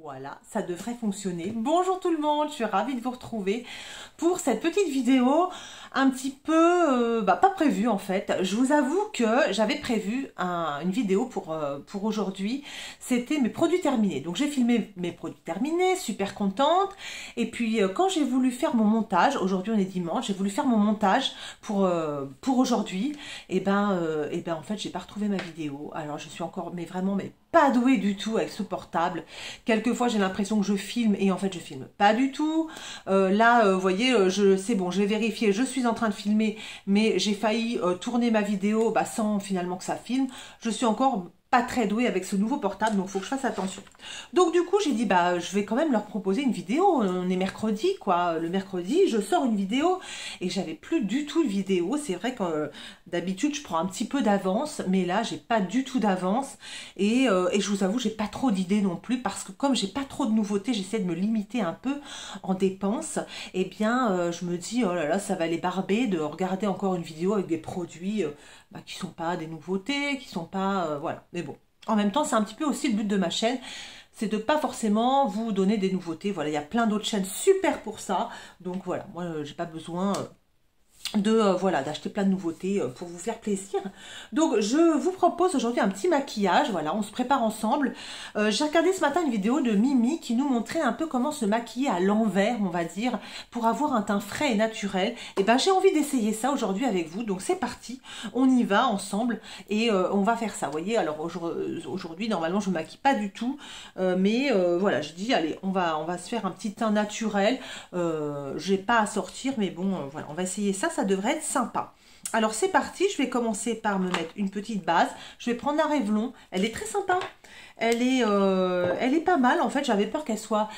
Voilà, ça devrait fonctionner. Bonjour tout le monde, je suis ravie de vous retrouver pour cette petite vidéo un petit peu, pas prévue en fait. Je vous avoue que j'avais prévu une vidéo pour aujourd'hui. C'était mes produits terminés. Donc j'ai filmé mes produits terminés, super contente. Et puis quand j'ai voulu faire mon montage, aujourd'hui on est dimanche, j'ai voulu faire mon montage pour aujourd'hui. Et ben en fait j'ai pas retrouvé ma vidéo. Alors je suis encore, mais vraiment, mais pas douée du tout avec ce portable. Quelquefois j'ai l'impression que je filme et en fait je filme pas du tout. Vous voyez, c'est bon, j'ai vérifié, je suis en train de filmer, mais j'ai failli tourner ma vidéo sans finalement que ça filme. Je suis encore pas très douée avec ce nouveau portable, donc il faut que je fasse attention. Donc du coup j'ai dit je vais quand même leur proposer une vidéo. On est mercredi quoi, le mercredi je sors une vidéo et j'avais plus du tout de vidéo. C'est vrai que d'habitude je prends un petit peu d'avance, mais là j'ai pas du tout d'avance et je vous avoue j'ai pas trop d'idées non plus parce que comme j'ai pas trop de nouveautés, j'essaie de me limiter un peu en dépenses. Et bien je me dis oh là là, ça va les barber de regarder encore une vidéo avec des produits qui sont pas des nouveautés, qui sont pas voilà. Mais bon, en même temps c'est un petit peu aussi le but de ma chaîne, c'est de pas forcément vous donner des nouveautés. Voilà, il y a plein d'autres chaînes super pour ça, donc voilà, moi j'ai pas besoin voilà, d'acheter plein de nouveautés pour vous faire plaisir. Donc je vous propose aujourd'hui un petit maquillage. Voilà, on se prépare ensemble. J'ai regardé ce matin une vidéo de Mimi qui nous montrait un peu comment se maquiller à l'envers, on va dire, pour avoir un teint frais et naturel. Et ben j'ai envie d'essayer ça aujourd'hui avec vous. Donc c'est parti, on y va ensemble et on va faire ça. Vous voyez, alors aujourd'hui normalement je me maquille pas du tout, mais voilà, je dis allez, on va se faire un petit teint naturel. J'ai pas à sortir, mais bon, voilà, on va essayer ça. Ça devrait être sympa. Alors c'est parti, je vais commencer par me mettre une petite base. Je vais prendre la Revlon, elle est très sympa. Elle est pas mal, en fait j'avais peur qu'elle soit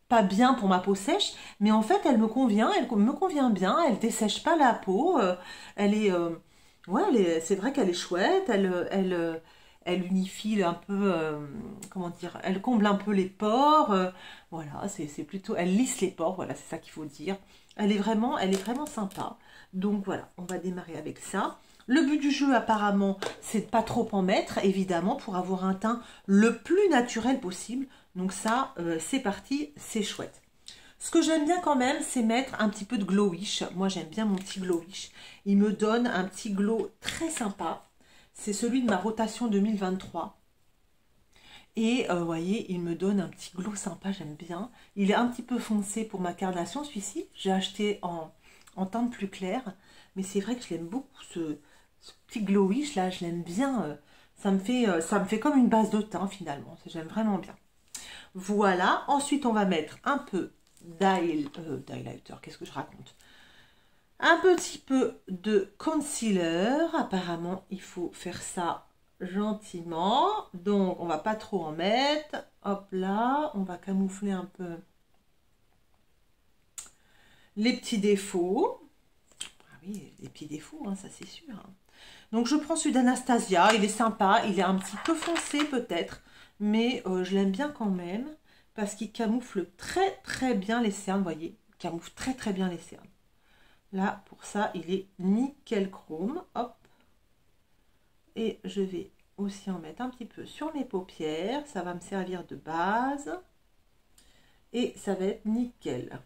pas bien pour ma peau sèche, mais en fait elle me convient bien, elle dessèche pas la peau, c'est vrai qu'elle est chouette, elle unifie un peu, comment dire, elle comble un peu les pores, voilà, c'est plutôt, elle lisse les pores, voilà, c'est ça qu'il faut dire. Elle est vraiment sympa. Donc voilà, on va démarrer avec ça. Le but du jeu apparemment, c'est de pas trop en mettre, évidemment, pour avoir un teint le plus naturel possible. Donc ça, c'est parti, c'est chouette. Ce que j'aime bien quand même, c'est mettre un petit peu de glowish. Moi, j'aime bien mon petit glowish. Il me donne un petit glow très sympa. C'est celui de ma rotation 2023. Et vous voyez, il me donne un petit glow sympa, j'aime bien. Il est un petit peu foncé pour ma carnation, celui-ci. J'ai acheté en teinte plus claire. Mais c'est vrai que je l'aime beaucoup, ce petit glowish là, je l'aime bien. Ça me fait comme une base de teint finalement. J'aime vraiment bien. Voilà, ensuite on va mettre un peu d'highlighter, qu'est-ce que je raconte? Un petit peu de concealer. Apparemment, il faut faire ça gentiment, donc on va pas trop en mettre. Hop là, on va camoufler un peu les petits défauts. Ah oui, les petits défauts, hein, ça c'est sûr. Donc je prends celui d'Anastasia, il est sympa, il est un petit peu foncé peut-être, mais je l'aime bien quand même parce qu'il camoufle très bien les cernes, vous voyez, il camoufle très bien les cernes. Là, pour ça, il est nickel chrome. Hop. Et je vais aussi en mettre un petit peu sur mes paupières. Ça va me servir de base. Et ça va être nickel.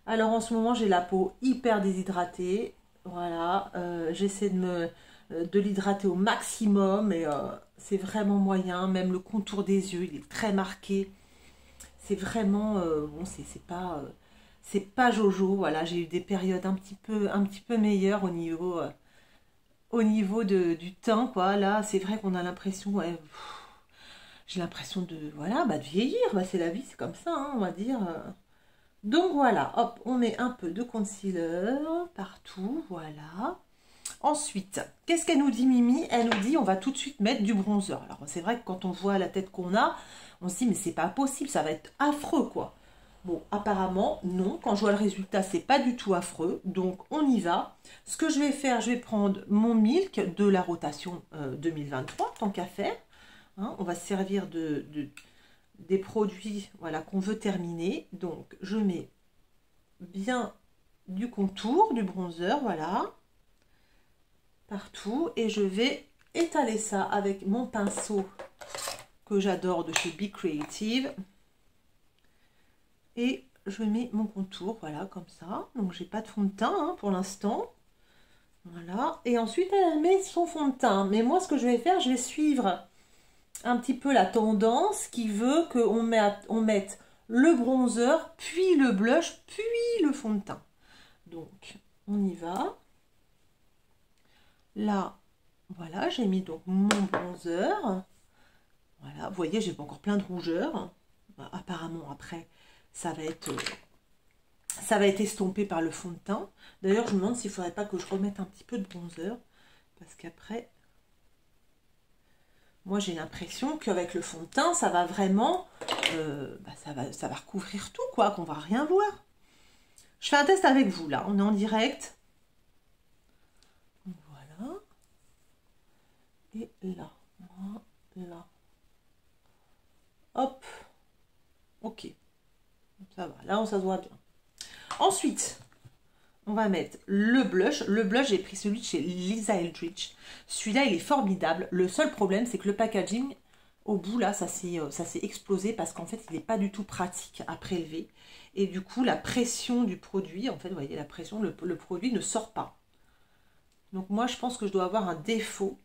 Alors, en ce moment, j'ai la peau hyper déshydratée. Voilà. J'essaie de l'hydrater au maximum. Et c'est vraiment moyen. Même le contour des yeux, il est très marqué. C'est vraiment... bon, c'est pas Jojo, voilà, j'ai eu des périodes un petit peu meilleures au niveau du teint, quoi. Là, c'est vrai qu'on a l'impression, ouais, j'ai l'impression de, voilà, de vieillir, c'est la vie, c'est comme ça, hein, on va dire. Donc voilà, hop, on met un peu de concealer partout, voilà. Ensuite, qu'est-ce qu'elle nous dit Mimi? Elle nous dit, on va tout de suite mettre du bronzer. Alors, c'est vrai que quand on voit la tête qu'on a, on se dit, mais c'est pas possible, ça va être affreux, quoi. Bon, apparemment, non. Quand je vois le résultat, c'est pas du tout affreux. Donc, on y va. Ce que je vais faire, je vais prendre mon Milk de la rotation 2023, tant qu'à faire. Hein, on va se servir des produits voilà, qu'on veut terminer. Donc, je mets bien du contour, du bronzer, voilà, partout. Et je vais étaler ça avec mon pinceau que j'adore de chez Be Creative. Et je mets mon contour, voilà, comme ça. Donc, j'ai pas de fond de teint hein, pour l'instant. Voilà. Et ensuite, elle met son fond de teint. Mais moi, ce que je vais faire, je vais suivre un petit peu la tendance qui veut qu'on mette le bronzer, puis le blush, puis le fond de teint. Donc, on y va. Là, voilà, j'ai mis donc mon bronzer. Voilà, vous voyez, j'ai encore plein de rougeur. Apparemment, après, ça va être estompé par le fond de teint. D'ailleurs, je me demande s'il ne faudrait pas que je remette un petit peu de bronzer. Parce qu'après, moi, j'ai l'impression qu'avec le fond de teint, ça va vraiment... ça va recouvrir tout, quoi, qu'on va rien voir. Je fais un test avec vous, là. On est en direct. Voilà. Et là. Là. Hop. Ok. Ça va. Là, ça se voit bien. Ensuite, on va mettre le blush. Le blush, j'ai pris celui de chez Lisa Eldridge. Celui-là, il est formidable. Le seul problème, c'est que le packaging, au bout, là, ça s'est explosé parce qu'en fait, il n'est pas du tout pratique à prélever. Et du coup, la pression du produit, en fait, vous voyez, la pression, le produit ne sort pas. Donc, moi, je pense que je dois avoir un défaut.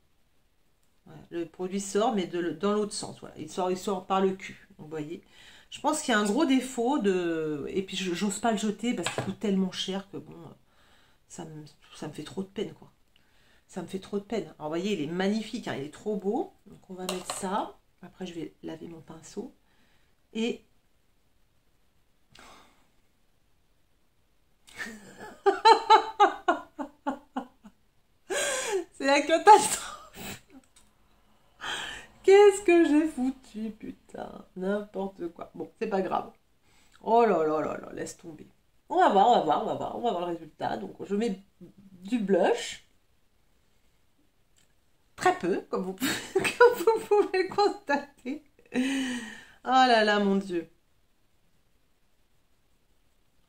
Voilà, le produit sort, mais dans l'autre sens. Voilà, il sort par le cul. Donc, vous voyez, je pense qu'il y a un gros défaut de... Et puis, j'ose pas le jeter parce qu'il coûte tellement cher que bon, ça me fait trop de peine, quoi. Ça me fait trop de peine. Alors, vous voyez, il est magnifique, hein, il est trop beau. Donc, on va mettre ça. Après, je vais laver mon pinceau. Et... c'est la catastrophe. Qu'est-ce que j'ai foutu, putain. N'importe quoi. Bon, c'est pas grave. Oh là là là là, laisse tomber. On va voir, on va voir, on va voir. On va voir le résultat. Donc, je mets du blush. Très peu, comme vous pouvez constater. Oh là là, mon Dieu.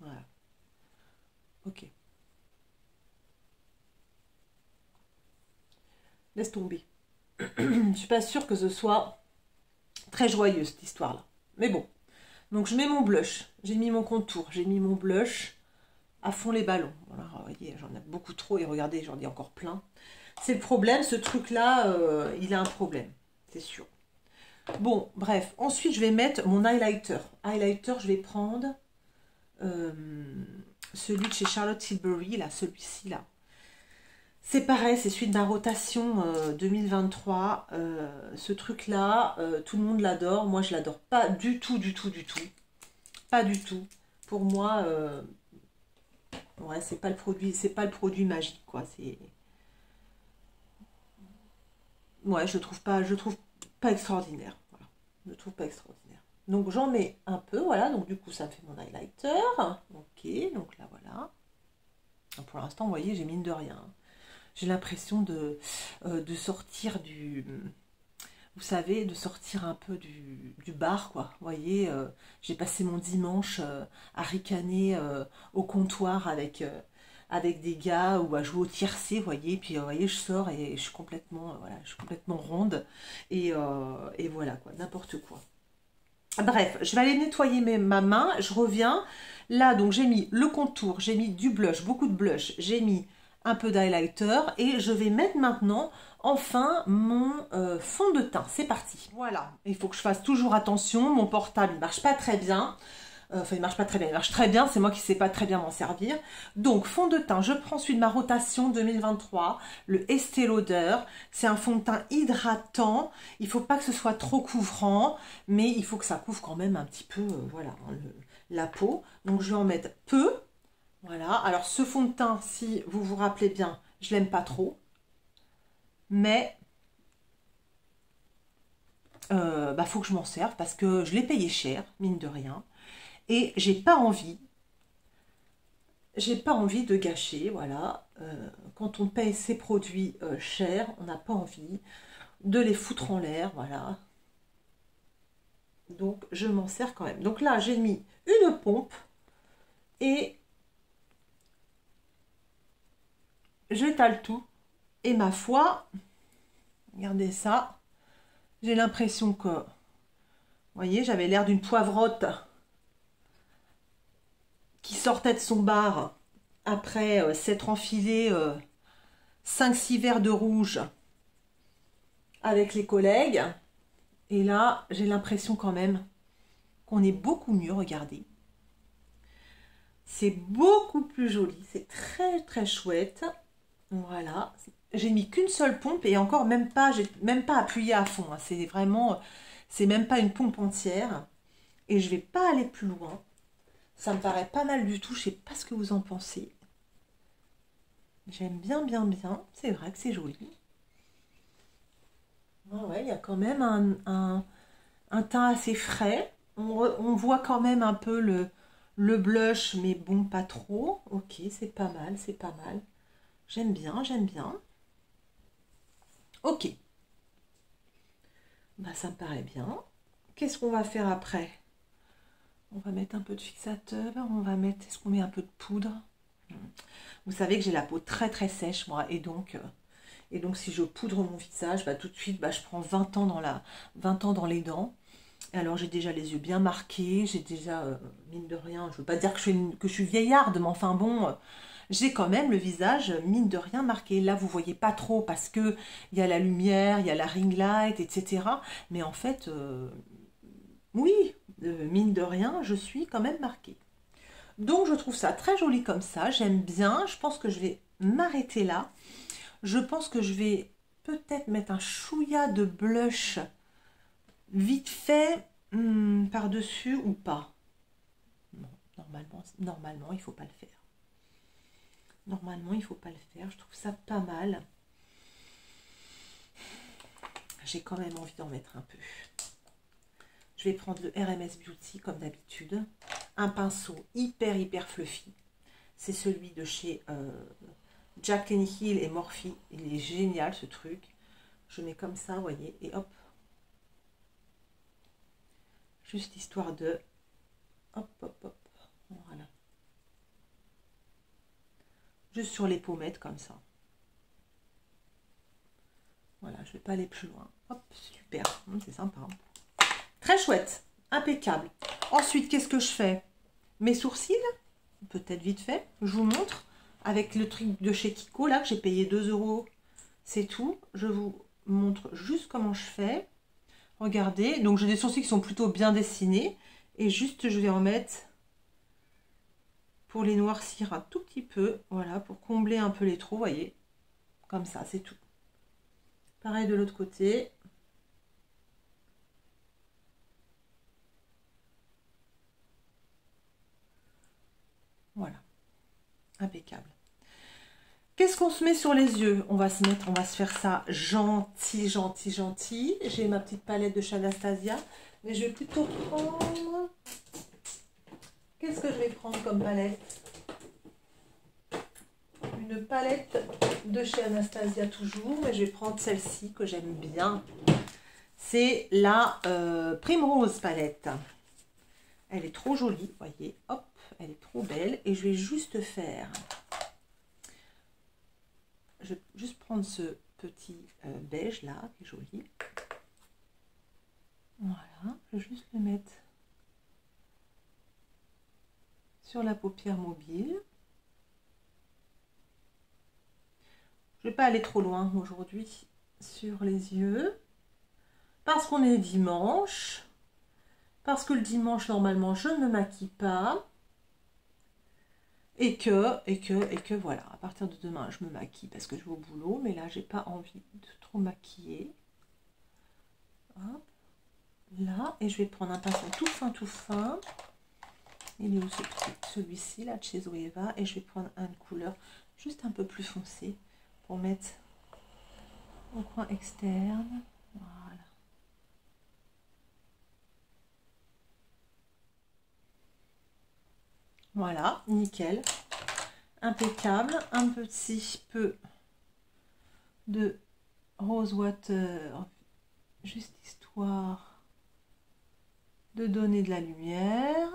Voilà. Ok. Laisse tomber. Je suis pas sûre que ce soit très joyeux, cette histoire-là. Mais bon. Donc, je mets mon blush. J'ai mis mon contour. J'ai mis mon blush à fond les ballons. Voilà, vous voyez, j'en ai beaucoup trop. Et regardez, j'en ai encore plein. C'est le problème. Ce truc-là, il a un problème. C'est sûr. Bon, bref. Ensuite, je vais mettre mon highlighter. Highlighter, je vais prendre celui de chez Charlotte Tilbury, là, celui-ci, là. C'est pareil, c'est celui de ma rotation 2023. Ce truc-là, tout le monde l'adore. Moi, je l'adore pas du tout, du tout, du tout. Pas du tout. Pour moi, ouais, c'est pas le produit magique, quoi. C'est... ouais, je trouve pas extraordinaire. Voilà. Je le trouve pas extraordinaire. Donc, j'en mets un peu, voilà. Donc, du coup, ça me fait mon highlighter. Ok, donc là, voilà. Pour l'instant, vous voyez, j'ai mine de rien. J'ai l'impression de sortir du... vous savez, de sortir un peu du bar, quoi. Vous voyez, j'ai passé mon dimanche à ricaner au comptoir avec des gars ou à jouer au tiercé, vous voyez. Puis, vous voyez, je sors et je suis complètement, voilà, je suis complètement ronde. Et voilà, quoi, n'importe quoi. Bref, je vais aller nettoyer ma main. Je reviens. Là, donc, j'ai mis le contour, j'ai mis du blush, beaucoup de blush. J'ai mis un peu d'highlighter et je vais mettre maintenant enfin mon fond de teint. C'est parti. Voilà, il faut que je fasse toujours attention. Mon portable ne marche pas très bien. Enfin, il marche pas très bien. Il marche très bien, c'est moi qui ne sais pas très bien m'en servir. Donc, fond de teint, je prends celui de ma rotation 2023, le Estée Lauder. C'est un fond de teint hydratant. Il ne faut pas que ce soit trop couvrant, mais il faut que ça couvre quand même un petit peu voilà, la peau. Donc, je vais en mettre peu. Voilà, alors ce fond de teint, si vous vous rappelez bien, je l'aime pas trop. Mais, faut que je m'en serve parce que je l'ai payé cher, mine de rien. Et j'ai pas envie de gâcher, voilà. Quand on paye ses produits chers, on n'a pas envie de les foutre en l'air, voilà. Donc, je m'en sers quand même. Donc là, j'ai mis une pompe et... j'étale tout. Et ma foi, regardez ça. J'ai l'impression que voyez, j'avais l'air d'une poivrotte qui sortait de son bar après s'être enfilé 5-6 verres de rouge avec les collègues. Et là, j'ai l'impression quand même qu'on est beaucoup mieux, regardez. C'est beaucoup plus joli, c'est très très chouette. Voilà, j'ai mis qu'une seule pompe et encore même pas, j'ai même pas appuyé à fond. Hein. C'est vraiment, c'est même pas une pompe entière. Et je vais pas aller plus loin. Ça me paraît pas mal du tout, je sais pas ce que vous en pensez. J'aime bien, bien, bien. C'est vrai que c'est joli. Ah ouais, il y a quand même un teint assez frais. On voit quand même un peu le blush, mais bon, pas trop. Ok, c'est pas mal, c'est pas mal. J'aime bien, j'aime bien. Ok, bah, ça me paraît bien. Qu'est-ce qu'on va faire après? On va mettre un peu de fixateur, on va mettre, est-ce qu'on met un peu de poudre? Vous savez que j'ai la peau très très sèche moi, et donc si je poudre mon visage, bah, tout de suite bah, je prends 20 ans 20 ans dans les dents. Alors j'ai déjà les yeux bien marqués, j'ai déjà, mine de rien, je veux pas dire que je suis vieillarde, mais enfin bon, j'ai quand même le visage, mine de rien, marqué. Là, vous voyez pas trop parce que il y a la lumière, il y a la ring light, etc. Mais en fait, oui, mine de rien, je suis quand même marquée. Donc je trouve ça très joli comme ça, j'aime bien, je pense que je vais m'arrêter là. Je pense que je vais peut-être mettre un chouïa de blush vite fait par-dessus ou pas. Non, normalement, il ne faut pas le faire. Normalement, il ne faut pas le faire. Je trouve ça pas mal. J'ai quand même envie d'en mettre un peu. Je vais prendre le RMS Beauty comme d'habitude. Un pinceau hyper fluffy. C'est celui de chez Jack & Hill et Morphe. Il est génial ce truc. Je mets comme ça, vous voyez, et hop. Juste histoire de... Hop, hop, hop. Voilà. Juste sur les pommettes comme ça. Voilà, je ne vais pas aller plus loin. Hop, super, c'est sympa. Hein. Très chouette, impeccable. Ensuite, qu'est-ce que je fais? Mes sourcils, peut-être vite fait, je vous montre. Avec le truc de chez Kiko, là, que j'ai payé 2 €. C'est tout. Je vous montre juste comment je fais. Regardez, donc j'ai des sourcils qui sont plutôt bien dessinés. Et juste, je vais en mettre pour les noircir un tout petit peu. Voilà, pour combler un peu les trous, vous voyez. Comme ça, c'est tout. Pareil de l'autre côté. Voilà. Impeccable. Qu'est-ce qu'on se met sur les yeux? On va se faire ça gentil. J'ai ma petite palette de chez Anastasia. Mais je vais plutôt prendre... Qu'est-ce que je vais prendre comme palette? Une palette de chez Anastasia toujours. Mais je vais prendre celle-ci que j'aime bien. C'est la Primrose palette. Elle est trop jolie, voyez. Hop, elle est trop belle. Et je vais juste faire... Je vais juste prendre ce petit beige là, qui est joli. Voilà, je vais juste le mettre sur la paupière mobile. Je ne vais pas aller trop loin aujourd'hui sur les yeux. Parce qu'on est dimanche. Parce que le dimanche, normalement, je ne me maquille pas. Et que voilà, à partir de demain, je me maquille parce que je vais au boulot. Mais là, j'ai pas envie de trop maquiller. Hop, là, et je vais prendre un pinceau tout fin. Il est où celui-ci, là, de chez Zoeva. Et je vais prendre une couleur juste un peu plus foncée pour mettre au coin externe. Voilà. Voilà, nickel. Impeccable. Un petit peu de rose water, juste histoire de donner de la lumière.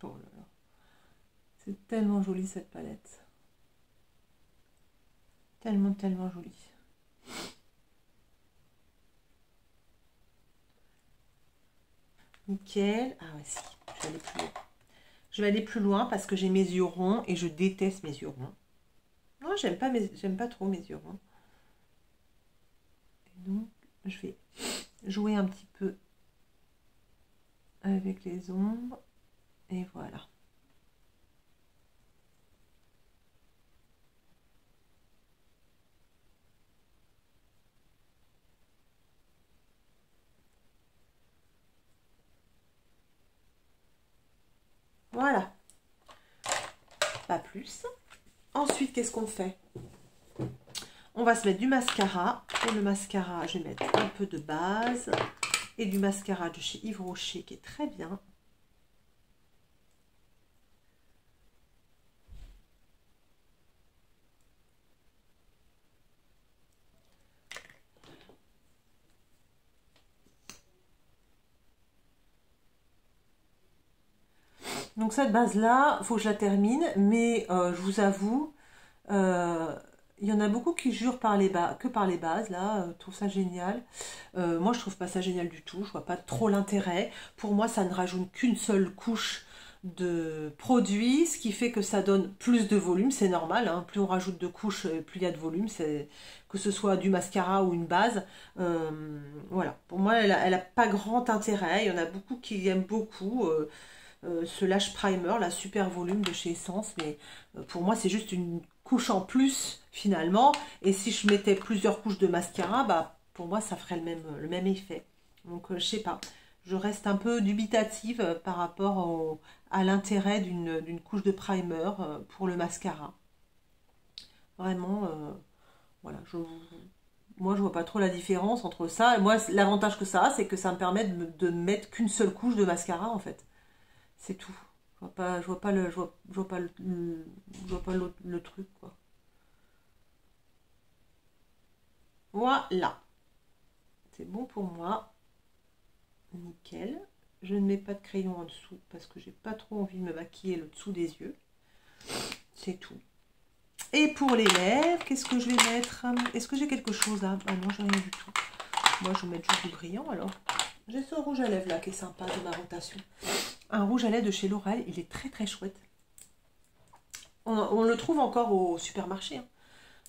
Oh là là. C'est tellement joli cette palette. Tellement jolie. Nickel. Ah ouais, si, je vais aller plus loin. Je vais aller plus loin parce que j'ai mes yeux ronds et je déteste mes yeux ronds. Non, j'aime pas trop mes yeux ronds. Et donc, je vais jouer un petit peu avec les ombres. Et voilà. Voilà. Pas plus. Ensuite, qu'est-ce qu'on fait? On va se mettre du mascara. Pour le mascara, je vais mettre un peu de base et du mascara de chez Yves Rocher qui est très bien. Donc cette base-là, il faut que je la termine, mais je vous avoue, il y en a beaucoup qui jurent que par les bases, là, je trouve ça génial. Moi, je trouve pas ça génial du tout, je vois pas trop l'intérêt. Pour moi, ça ne rajoute qu'une seule couche de produit, ce qui fait que ça donne plus de volume, c'est normal, hein. Plus on rajoute de couches, plus il y a de volume, que ce soit du mascara ou une base. Voilà, pour moi, elle a pas grand intérêt, il y en a beaucoup qui aiment beaucoup. Ce Lash Primer, la super volume de chez Essence, mais pour moi c'est juste une couche en plus finalement, et si je mettais plusieurs couches de mascara, bah pour moi ça ferait le même effet. Donc je sais pas, je reste un peu dubitative par rapport à l'intérêt d'une couche de primer pour le mascara. Vraiment, voilà, moi je vois pas trop la différence entre ça, et moi l'avantage que ça a, c'est que ça me permet de mettre qu'une seule couche de mascara en fait. C'est tout. Je vois pas le truc, quoi. Voilà. C'est bon pour moi. Nickel. Je ne mets pas de crayon en dessous parce que j'ai pas trop envie de me maquiller le dessous des yeux. C'est tout. Et pour les lèvres, qu'est-ce que je vais mettre? Est-ce que j'ai quelque chose là? Ah non, j'ai rien du tout. Moi, je vais mettre juste du brillant alors. J'ai ce rouge à lèvres là qui est sympa de ma rotation. Un rouge à lèvres de chez L'Oréal, il est très très chouette. On le trouve encore au supermarché, hein.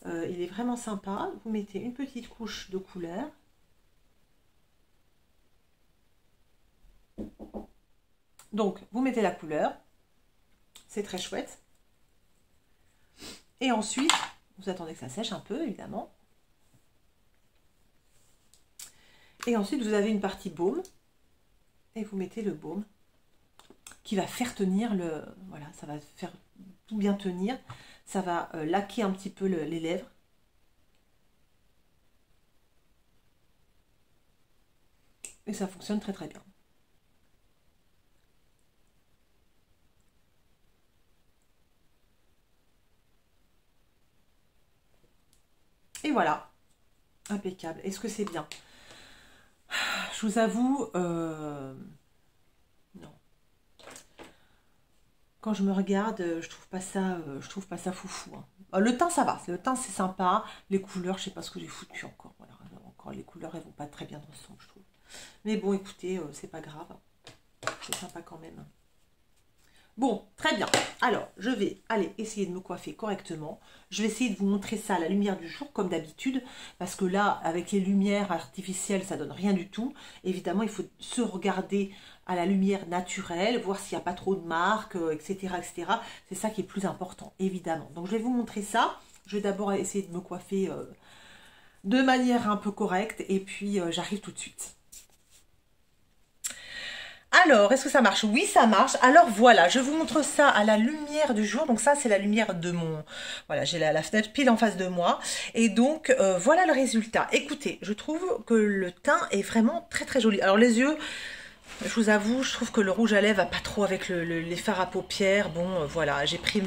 Il est vraiment sympa. Vous mettez une petite couche de couleur. Donc, vous mettez la couleur. C'est très chouette. Et ensuite, vous attendez que ça sèche un peu, évidemment. Et ensuite, vous avez une partie baume. Et vous mettez le baume qui va faire tenir le... Voilà, ça va faire tout bien tenir. Ça va laquer un petit peu les lèvres. Et ça fonctionne très très bien. Et voilà. Impeccable. Est-ce que c'est bien? Je vous avoue... non. Quand je me regarde, je trouve pas ça foufou, hein. Le teint, ça va. Le teint, c'est sympa. Les couleurs, je sais pas ce que j'ai foutu encore. Voilà. Encore, les couleurs, elles vont pas très bien ensemble, je trouve. Mais bon, écoutez, c'est pas grave. C'est sympa quand même. Bon, très bien. Alors, je vais aller essayer de me coiffer correctement. Je vais essayer de vous montrer ça à la lumière du jour, comme d'habitude. Parce que là, avec les lumières artificielles, ça donne rien du tout. Évidemment, il faut se regarder à la lumière naturelle, voir s'il n'y a pas trop de marques, etc., etc. C'est ça qui est plus important, évidemment. Donc, je vais vous montrer ça. Je vais d'abord essayer de me coiffer de manière un peu correcte. Et puis, j'arrive tout de suite. Alors, est-ce que ça marche? Oui, ça marche. Alors voilà, je vous montre ça à la lumière du jour. Donc ça, c'est la lumière de mon... Voilà, j'ai la fenêtre pile en face de moi. Et donc, voilà le résultat. Écoutez, je trouve que le teint est vraiment très très joli. Alors les yeux... Je vous avoue, je trouve que le rouge à lèvres va pas trop avec les fards à paupières. Bon, voilà, j'ai pris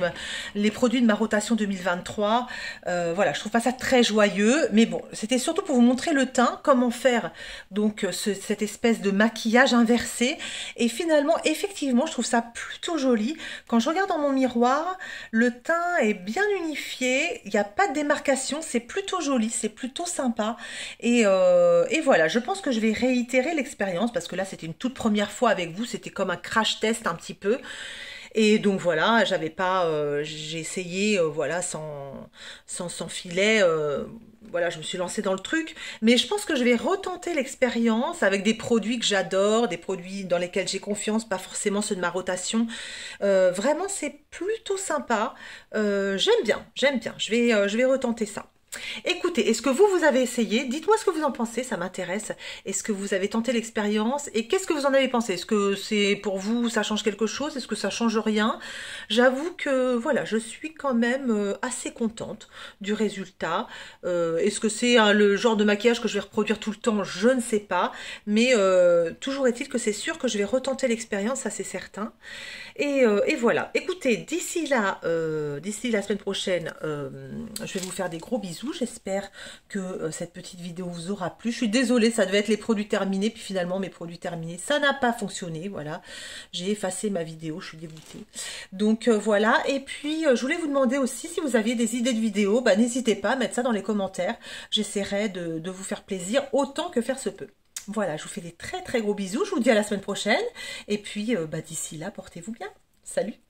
les produits de ma rotation 2023. Voilà, je trouve pas ça très joyeux. Mais bon, c'était surtout pour vous montrer le teint, comment faire donc cette espèce de maquillage inversé. Et finalement, effectivement, je trouve ça plutôt joli. Quand je regarde dans mon miroir, le teint est bien unifié. Il n'y a pas de démarcation. C'est plutôt joli, c'est plutôt sympa. Et voilà, je pense que je vais réitérer l'expérience parce que là, c'était une toute première première fois avec vous, c'était comme un crash test un petit peu. Et donc voilà, j'avais pas, j'ai essayé, voilà, sans filet, voilà, je me suis lancée dans le truc. Mais je pense que je vais retenter l'expérience avec des produits que j'adore, des produits dans lesquels j'ai confiance, pas forcément ceux de ma rotation. Vraiment, c'est plutôt sympa. J'aime bien, j'aime bien. Je vais retenter ça. Écoutez, est-ce que vous avez essayé? Dites-moi ce que vous en pensez, ça m'intéresse. Est-ce que vous avez tenté l'expérience? Et qu'est-ce que vous en avez pensé? Est-ce que c'est pour vous, ça change quelque chose? Est-ce que ça change rien? J'avoue que voilà, je suis quand même assez contente du résultat. Est-ce que c'est le genre de maquillage que je vais reproduire tout le temps? Je ne sais pas. Mais toujours est-il que c'est sûr que je vais retenter l'expérience, ça c'est certain. Et voilà. Écoutez, d'ici la semaine prochaine, je vais vous faire des gros bisous. J'espère que cette petite vidéo vous aura plu. Je suis désolée, ça devait être les produits terminés, puis finalement mes produits terminés, ça n'a pas fonctionné. Voilà, j'ai effacé ma vidéo, je suis dégoûtée. Donc voilà. Et puis je voulais vous demander aussi si vous aviez des idées de vidéos, bah, n'hésitez pas à mettre ça dans les commentaires. J'essaierai de vous faire plaisir autant que faire se peut. Voilà, je vous fais des très très gros bisous. Je vous dis à la semaine prochaine. Et puis bah, d'ici là, portez-vous bien. Salut!